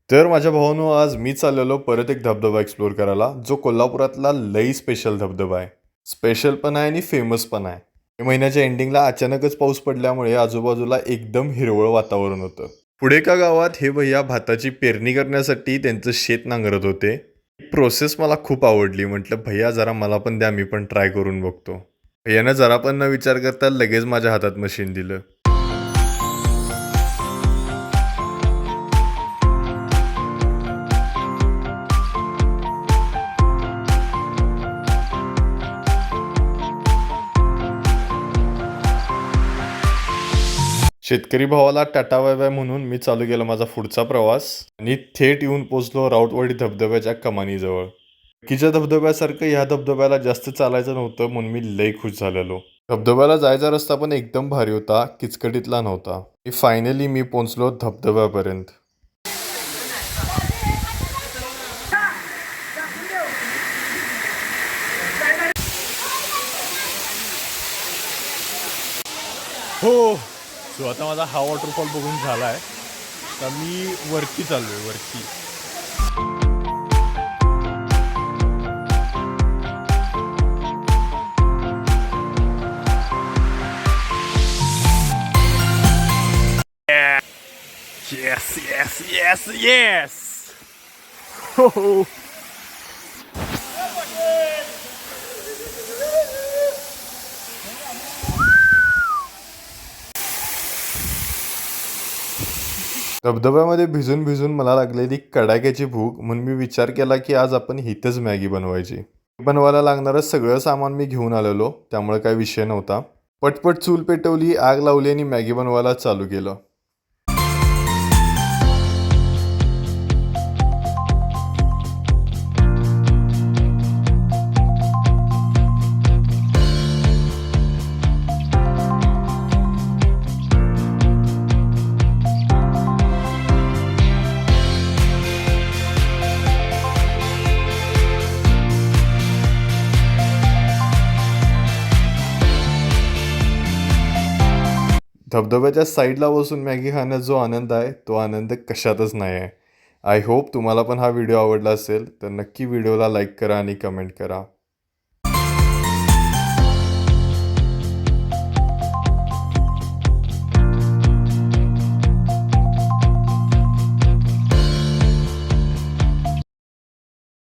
तर माझ्या भावानो आज मी चाललेलो परत एक धबधबा एक्सप्लोर करायला, जो कोल्हापुरातला लई स्पेशल धबधबा आहे. स्पेशल पण आहे आणि फेमस पण आहे. मे महिन्याच्या एंडिंगला अचानकच पाऊस पडल्यामुळे आजूबाजूला एकदम हिरवळ वातावरण होतं. पुढे एका गावात हे भैया भाताची पेरणी करण्यासाठी त्यांचं शेत नांगरत होते. प्रोसेस मला खूप आवडली. म्हटलं भैया जरा मला पण द्या, मी पण ट्राय करून बघतो. भैयानं जरा पण न विचार करता लगेच माझ्या हातात मशीन दिलं. शेतकरी भावाला टाटा बाय बाय म्हणून मी चालू केला माझा पुढचा प्रवास आणि थेट येऊन पोचलो राऊतवाडी धबधब्याच्या कमानीजवळ. बाकीच्या धबधब्यासारखं ह्या धबधब्याला जास्त चालायचं नव्हतं म्हणून मी लई खुश झालेलो. धबधब्याला जायचा रस्ता पण एकदम भारी होता, किचकटीतला नव्हता. फायनली मी पोहोचलो धबधब्यापर्यंत. हो, सो आता माझा हा वॉटरफॉल बघून झाला आहे. तर मी वरती चाललोय वरती. Yes, yes, yes, yes! Ho, ho. धबधब्यामध्ये भिजून भिजून मला लागलेली कडाक्याची भूक म्हणून मी विचार केला की आज आपण इथंच मॅगी बनवायची. बनवायला लागणारं सगळं सामान मी घेऊन आलेलो, त्यामुळे काही विषय नव्हता. पटपट चूल पेटवली, आग लावली आणि मॅगी बनवायला चालू केलं. धबधब्याच्या साईडला बसून मॅगी खाण्यात जो आनंद आहे तो आनंद कशातच नाही आहे. आय होप तुम्हाला पण हा व्हिडिओ आवडला असेल तर नक्की व्हिडिओला लाईक करा आणि कमेंट करा.